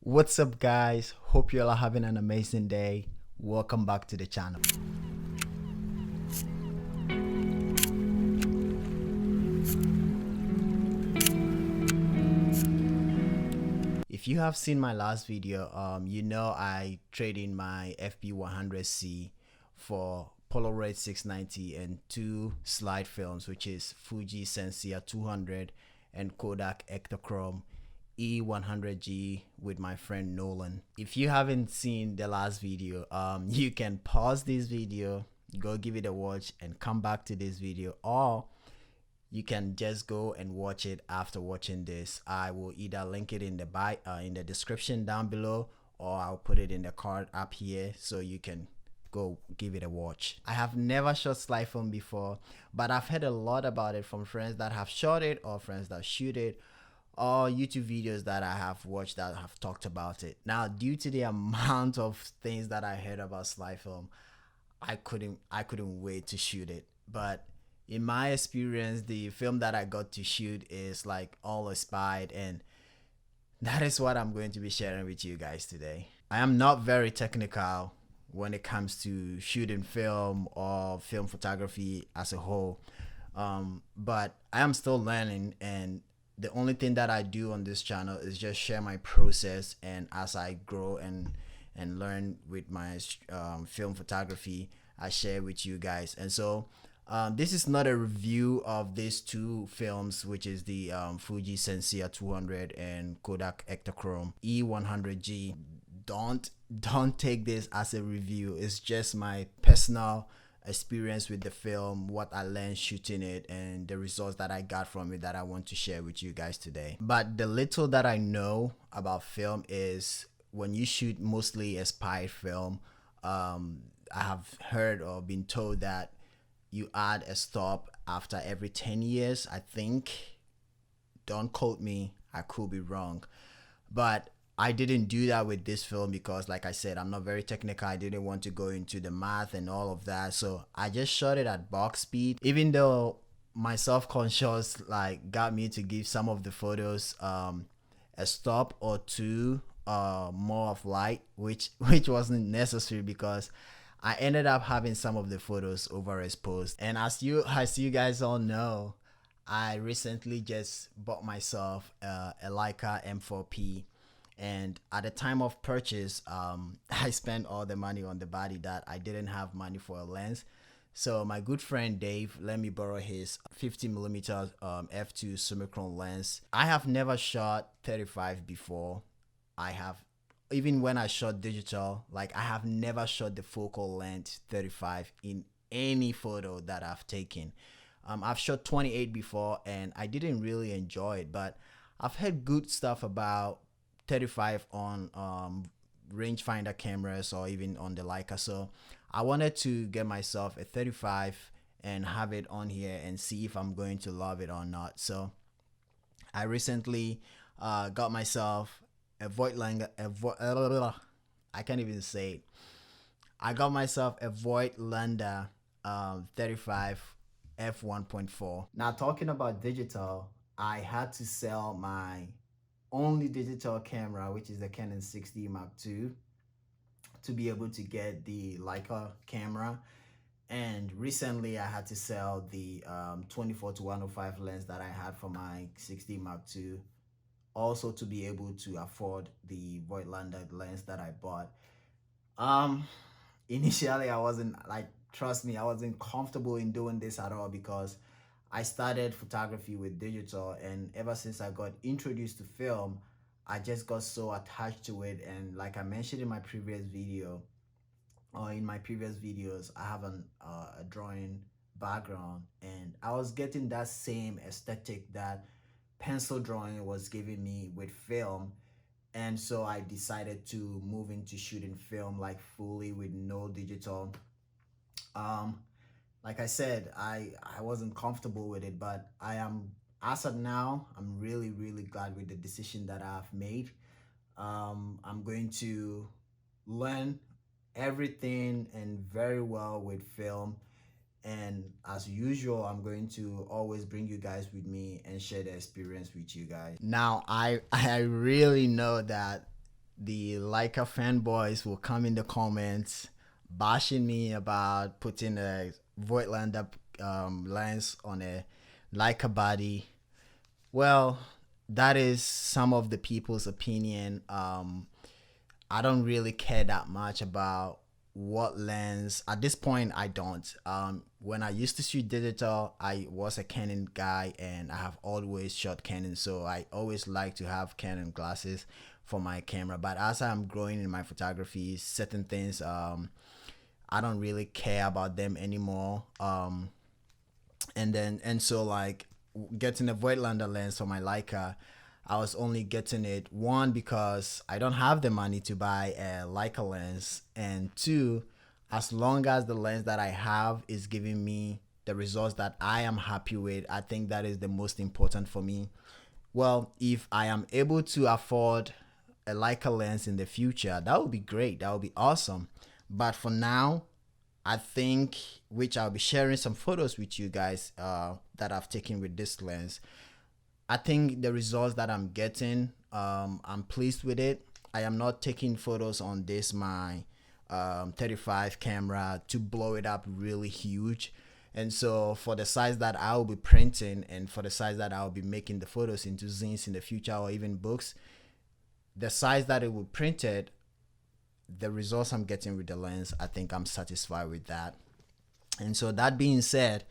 What's up, guys? Hope you all are having an amazing day. Welcome back to the channel. If you have seen my last video, you know I traded in my FP100C for Polaroid 690 and two slide films, which is Fuji Sensia 200 and Kodak Ektachrome E100G with my friend Nolan. If you haven't seen the last video, you can pause this video, go give it a watch, and come back to this video, or you can just go and watch it after watching this. I will either link it in the description down below, or I'll put it in the card up here so you can go give it a watch. I have never shot slide film before, but I've heard a lot about it from friends that have shot it or friends that shoot it, or YouTube videos that I have watched that have talked about it. Now, due to the amount of things that I heard about slide film, I couldn't wait to shoot it. But in my experience, the film that I got to shoot is like all inspired, and that is what I'm going to be sharing with you guys today. I am not very technical when it comes to shooting film or film photography as a whole, but I am still learning, and the only thing that I do on this channel is just share my process, and as I grow and learn with my film photography, I share with you guys. And so this is not a review of these two films, which is the Fuji Sensia 200 and Kodak Ektachrome E100G. Don't take this as a review. It's just my personal experience with the film, what I learned shooting it, and the results that I got from it that I want to share with you guys today. But the little that I know about film is when you shoot mostly expired film, I have heard or been told that you add a stop after every 10 years, I think. Don't quote me, I could be wrong. But I didn't do that with this film because, like I said, I'm not very technical. I didn't want to go into the math and all of that. So I just shot it at box speed, even though my self-conscious got me to give some of the photos a stop or two more of light, which wasn't necessary because I ended up having some of the photos overexposed. And as you guys all know, I recently just bought myself a Leica M4P, and at the time of purchase, I spent all the money on the body that I didn't have money for a lens. So my good friend Dave let me borrow his 50mm f2 Summicron lens. I have never shot 35 before. I have, even when I shot digital, I have never shot the focal length 35 in any photo that I've taken. I've shot 28 before and I didn't really enjoy it, but I've heard good stuff about 35 on rangefinder cameras or even on the Leica. So I wanted to get myself a 35 and have it on here and see if I'm going to love it or not. So I recently got myself a Voigtlander, I can't even say it. I got myself a Voigtlander 35 f1.4. Now, talking about digital, I had to sell my only digital camera, which is the Canon 6D Mark II, to be able to get the Leica camera. And recently I had to sell the 24-105 lens that I had for my 6D Mark II, also to be able to afford the Voigtlander lens that I bought. Initially I wasn't, trust me, I wasn't comfortable in doing this at all because I started photography with digital, and ever since I got introduced to film, I just got so attached to it. And like I mentioned in my previous video, or in my previous videos, I have a drawing background, and I was getting that same aesthetic that pencil drawing was giving me with film. And so I decided to move into shooting film fully with no digital. Like I said, I wasn't comfortable with it, but I am, as of now, I'm really glad with the decision that I've made. I'm going to learn everything and very well with film, and as usual, I'm going to always bring you guys with me and share the experience with you guys. Now I really know that the Leica fanboys will come in the comments bashing me about putting a Voigtlander lens on a Leica body. Well, that is some of the people's opinion. I don't really care that much about what lens. At this point, I don't. When I used to shoot digital, I was a Canon guy and I have always shot Canon. So I always like to have Canon glasses for my camera. But as I'm growing in my photography, certain things, I don't really care about them anymore. And so like getting a Voigtlander lens for my Leica, I was only getting it, one, because I don't have the money to buy a Leica lens, and two, as long as the lens that I have is giving me the results that I am happy with, I think that is the most important for me. Well, if I am able to afford a Leica lens in the future, that would be great. That would be awesome. But for now, I think, which I'll be sharing some photos with you guys that I've taken with this lens. I think the results that I'm getting, I'm pleased with it. I am not taking photos on this my 35 camera to blow it up really huge. And so for the size that I'll be printing and for the size that I'll be making the photos into zines in the future or even books, the size that it will print it, the results I'm getting with the lens, I think I'm satisfied with that. And so that being said,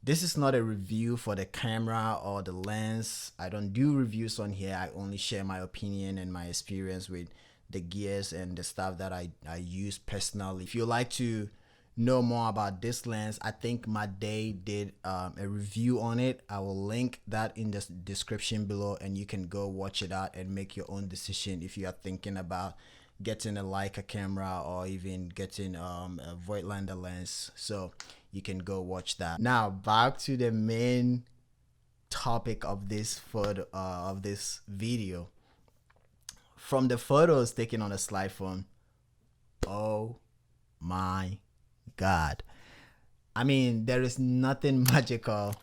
this is not a review for the camera or the lens. I don't do reviews on here. I only share my opinion and my experience with the gears and the stuff that I use personally. If you like to know more about this lens, I think my day did a review on it. I will link that in the description below and you can go watch it out and make your own decision if you are thinking about getting a Leica camera or even getting a Voigtlander lens. So you can go watch that. Now back to the main topic of this photo of this video. From the photos taken on a slide phone, oh my god, I mean, there is nothing magical.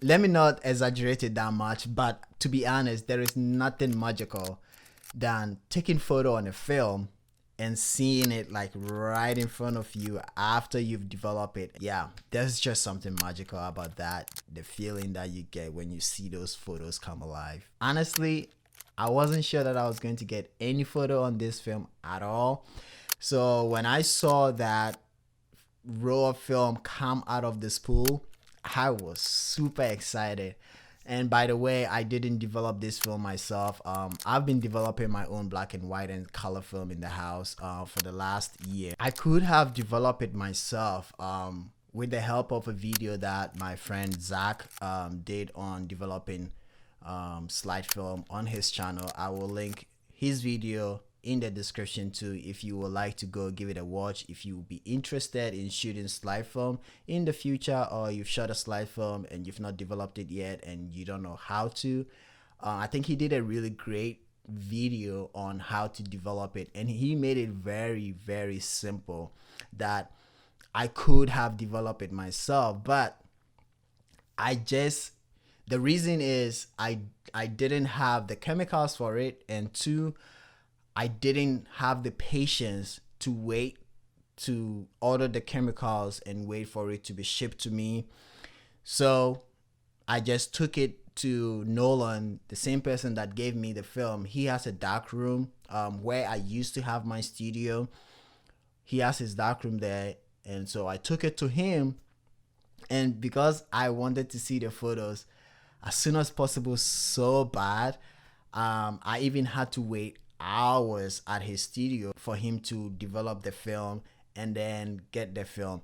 Let me not exaggerate it that much, but to be honest, there is nothing magical than taking photo on a film and seeing it like right in front of you after you've developed it. Yeah, there's just something magical about that. The feeling that you get when you see those photos come alive. Honestly, I wasn't sure that I was going to get any photo on this film at all. So when I saw that roll of film come out of the spool, I was super excited. And by the way, I didn't develop this film myself. I've been developing my own black and white and color film in the house for the last year. I could have developed it myself with the help of a video that my friend Zack did on developing slide film on his channel. I will link his video in the description too if you would like to go give it a watch, if you would be interested in shooting slide film in the future, or you've shot a slide film and you've not developed it yet and you don't know how to. I think he did a really great video on how to develop it, and he made it very, very simple that I could have developed it myself, but the reason is I didn't have the chemicals for it, and two, I didn't have the patience to wait to order the chemicals and wait for it to be shipped to me. So I just took it to Nolan, the same person that gave me the film. He has a dark room where I used to have my studio. He has his dark room there. And so I took it to him. And because I wanted to see the photos as soon as possible so bad, I even had to wait hours at his studio for him to develop the film and then get the film.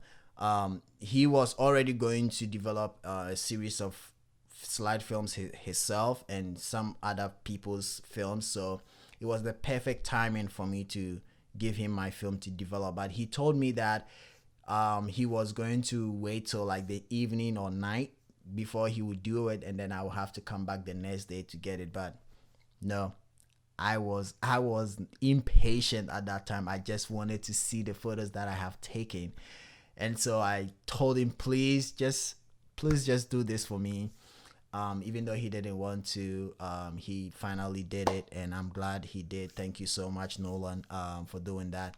He was already going to develop a series of slide films himself and some other people's films, so it was the perfect timing for me to give him my film to develop. But he told me that he was going to wait till like the evening or night before he would do it, and then I would have to come back the next day to get it. But no, I was impatient at that time. I just wanted to see the photos that I have taken. And so I told him, please just do this for me. Even though he didn't want to, he finally did it, and I'm glad he did. Thank you so much, Nolan, for doing that.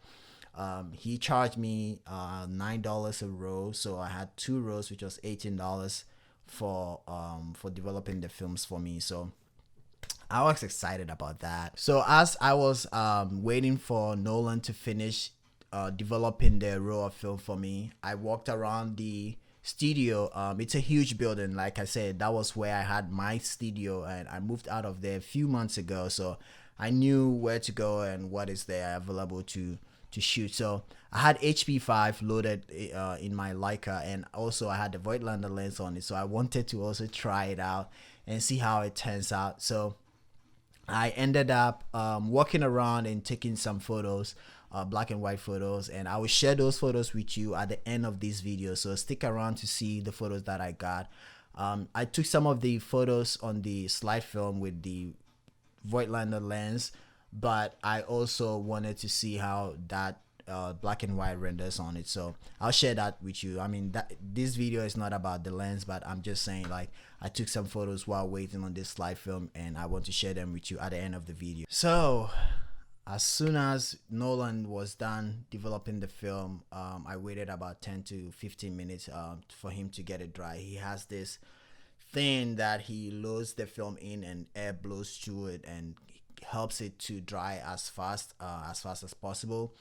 He charged me $9 a roll, so I had 2 rolls, which was $18 for developing the films for me. So I was excited about that. So as I was waiting for Nolan to finish developing the roll of film for me, I walked around the studio. It's a huge building. Like I said, that was where I had my studio, and I moved out of there a few months ago. So I knew where to go and what is there available to shoot. So I had HP5 loaded in my Leica, and also I had the Voigtlander lens on it. So I wanted to also try it out and see how it turns out. So I ended up walking around and taking some photos, black and white photos, and I will share those photos with you at the end of this video. So stick around to see the photos that I got. I took some of the photos on the slide film with the Voigtlander lens, but I also wanted to see how that black and white renders on it. So I'll share that with you. I mean, this video is not about the lens, but I'm just saying, like, I took some photos while waiting on this slide film, and I want to share them with you at the end of the video. So as soon as Nolan was done developing the film, I waited about 10 to 15 minutes for him to get it dry. He has this thing that he loads the film in, and air blows through it and helps it to dry as fast as possible.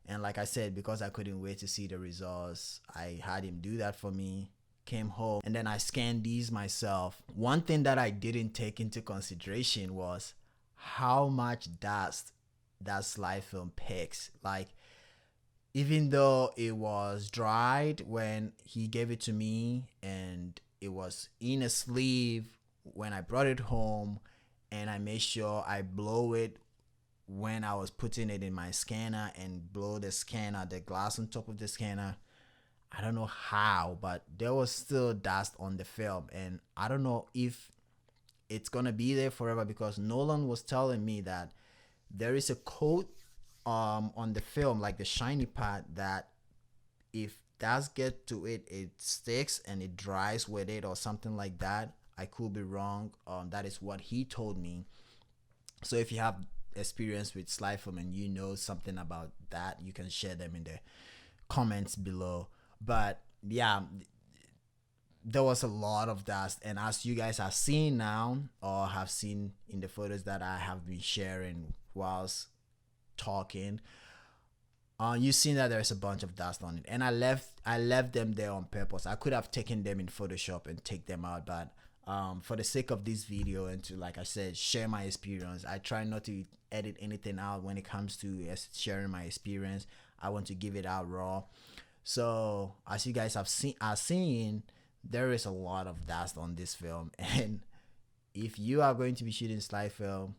And like I said, because I couldn't wait to see the results, I had him do that for me. Came home, and then I scanned these myself. One thing that I didn't take into consideration was how much dust that slide film picks. Like, even though it was dried when he gave it to me, and it was in a sleeve when I brought it home, and I made sure I blow it when I was putting it in my scanner, and blow the scanner, the glass on top of the scanner. I don't know how, but there was still dust on the film, and I don't know if it's gonna be there forever, because Nolan was telling me that there is a coat on the film, like the shiny part, that if dust get to it, it sticks and it dries with it or something like that. I could be wrong. That is what he told me. So if you have experience with slide film and you know something about that, you can share them in the comments below. But yeah, there was a lot of dust, and as you guys have seen now, or have seen in the photos that I have been sharing whilst talking, you've seen that there's a bunch of dust on it, and I left them there on purpose. I could have taken them in Photoshop and take them out, but for the sake of this video and to, like I said, share my experience, I try not to edit anything out when it comes to sharing my experience. I want to give it out raw. So as you guys have seen, there is a lot of dust on this film, and if you are going to be shooting slide film,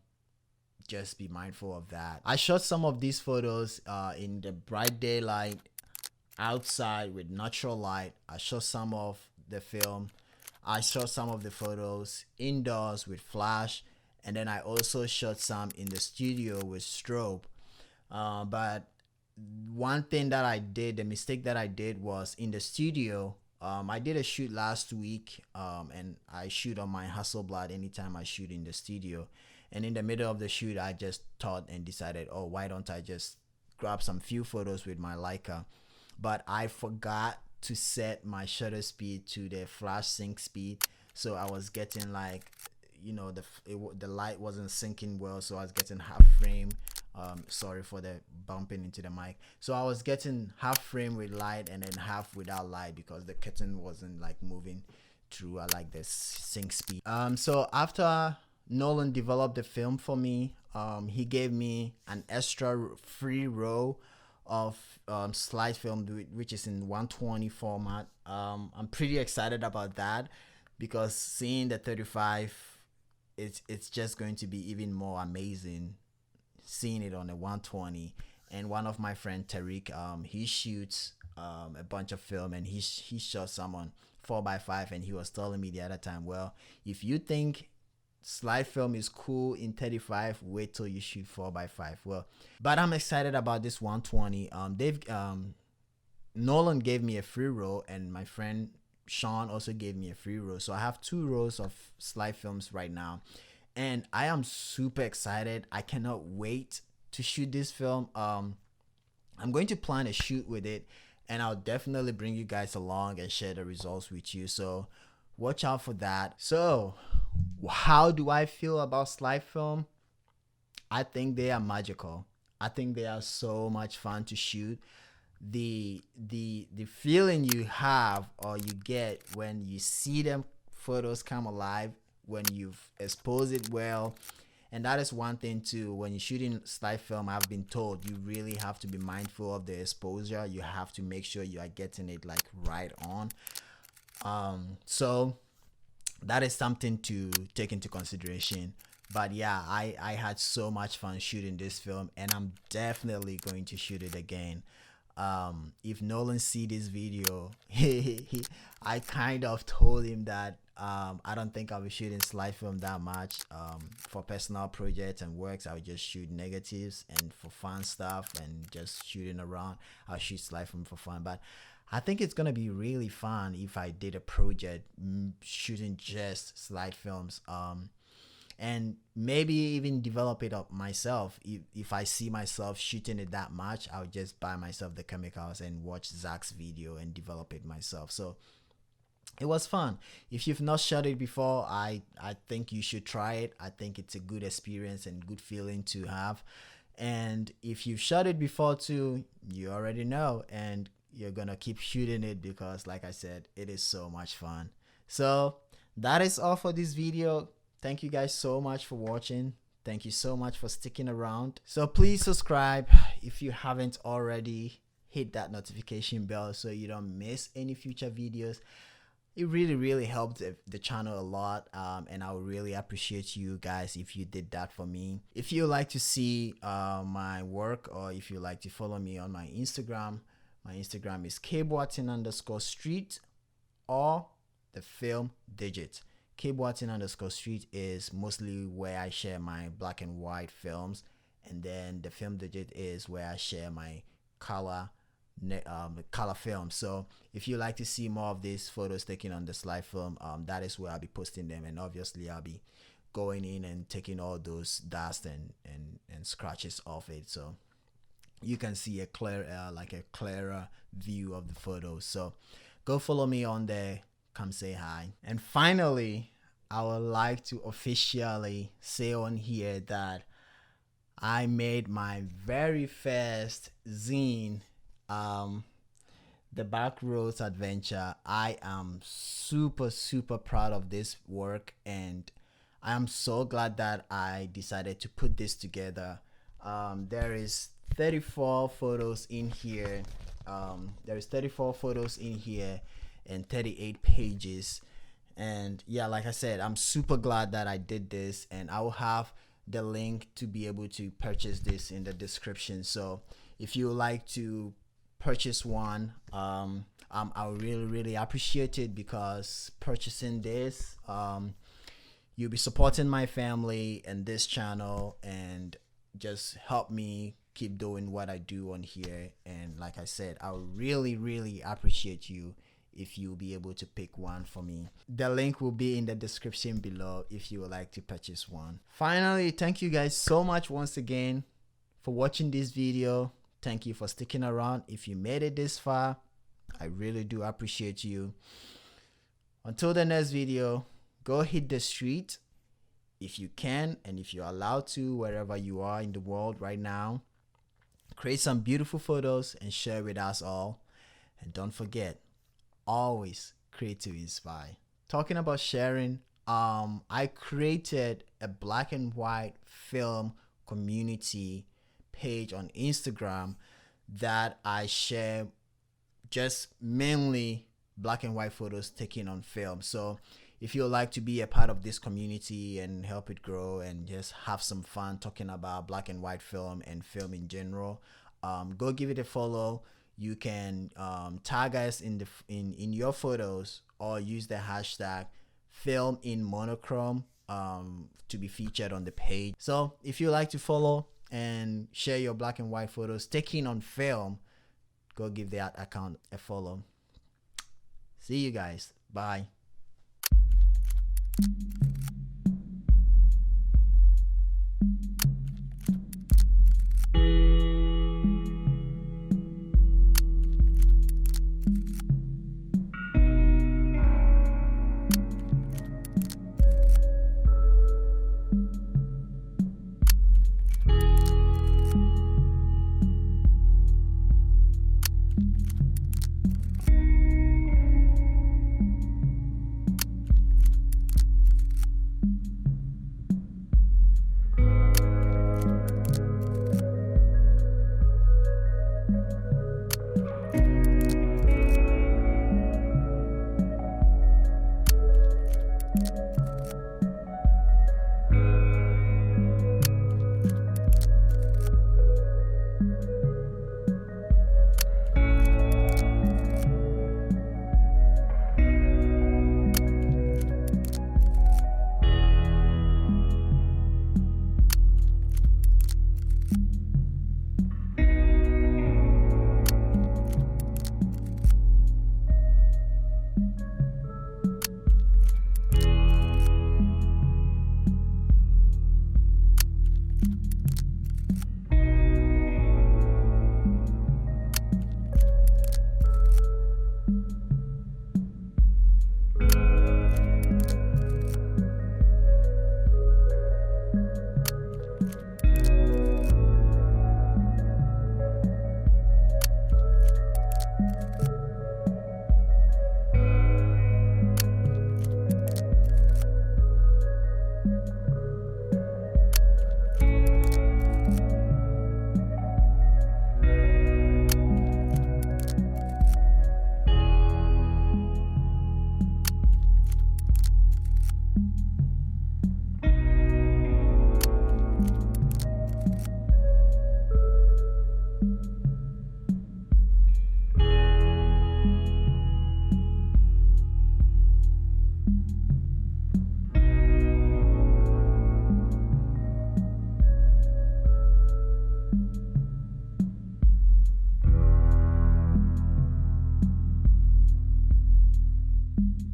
just be mindful of that. I shot some of these photos in the bright daylight outside with natural light. I shot some of the film. I shot some of the photos indoors with flash, and then I also shot some in the studio with strobe. But one thing that I did, the mistake that I did, was in the studio. I did a shoot last week, and I shoot on my Hasselblad anytime I shoot in the studio. And in the middle of the shoot, I just thought and decided, oh, why don't I just grab some few photos with my Leica? But I forgot to set my shutter speed to the flash sync speed, so I was getting, like, you know, the light wasn't syncing well, so I was getting half frame. Sorry for the bumping into the mic. So I was getting half frame with light and then half without light, because the curtain wasn't like moving through. I like the sync speed. So after Nolan developed the film for me, he gave me an extra free roll of slide film, which is in 120 format. I'm pretty excited about that, because seeing the 35, it's just going to be even more amazing seeing it on a 120. And one of my friend Tariq, he shoots a bunch of film, and he shot some on 4x5, and he was telling me the other time, well, if you think slide film is cool in 35, wait till you shoot 4x5. Well, but I'm excited about this 120. Nolan gave me a free roll, and my friend Sean also gave me a free roll, so I have 2 rolls of slide films right now, and I am super excited. I cannot wait to shoot this film. I'm going to plan a shoot with it, and I'll definitely bring you guys along and share the results with you, so watch out for that. So how do I feel about slide film? I think they are magical. I think they are so much fun to shoot. The feeling you have or you get when you see them photos come alive, when you've exposed it well. And that is one thing too. When you're shooting slide film, I've been told you really have to be mindful of the exposure. You have to make sure you are getting it like right on. So that is something to take into consideration. But yeah, I had so much fun shooting this film, and I'm definitely going to shoot it again. If Nolan see this video, I kind of told him that I don't think I'll be shooting slide film that much. For personal projects and works, I'll just shoot negatives, and for fun stuff and just shooting around, I'll shoot slide film for fun. But I think it's gonna be really fun if I did a project shooting just slide films. And maybe even develop it up myself. If I see myself shooting it that much, I'll just buy myself the chemicals and watch Zack's video and develop it myself. So it was fun. If you've not shot it before, I think you should try it. I think it's a good experience and good feeling to have. And if you've shot it before too, you already know, and you're gonna keep shooting it because, like I said, it is so much fun. So that is all for this video. Thank you guys so much for watching. Thank you so much for sticking around. So please subscribe if you haven't already. Hit that notification bell so you don't miss any future videos. It really helped the channel a lot, and I would really appreciate you guys if you did that for me. If you like to see my work, or if you like to follow me on my Instagram is kboatin_street or the film digit. kboatin_street is mostly where I share my black and white films, and then the film digit is where I share my color film. So if you like to see more of these photos taken on the slide film, that is where I'll be posting them, and obviously I'll be going in and taking all those dust and scratches off it, so you can see a clearer view of the photos. So go follow me on there, come say hi. And finally, I would like to officially say on here that I made my very first zine, the Backroads Adventure. I am super proud of this work, and I am so glad that I decided to put this together. There is 34 photos in here. And 38 pages. And yeah, like I said, I'm super glad that I did this, and I will have the link to be able to purchase this in the description. So if you would like to purchase one, I would really appreciate it, because purchasing this, you'll be supporting my family and this channel, and just help me keep doing what I do on here. And like I said, I would really appreciate you if you'll be able to pick one for me. The link will be in the description below if you would like to purchase one. Finally, thank you guys so much once again for watching this video. Thank you for sticking around. If you made it this far, I really do appreciate you. Until the next video, go hit the street if you can, and if you're allowed to, wherever you are in the world right now. Create some beautiful photos and share with us all. And don't forget, always create to inspire. Talking about sharing, I created a black and white film community page on Instagram that I share just mainly black and white photos taken on film. So if you'd like to be a part of this community and help it grow and just have some fun talking about black and white film and film in general, go give it a follow. You can tag us in your photos, or use the hashtag film in monochrome to be featured on the page. So if you like to follow and share your black and white photos taken on film, go give that account a follow. See you guys. Bye.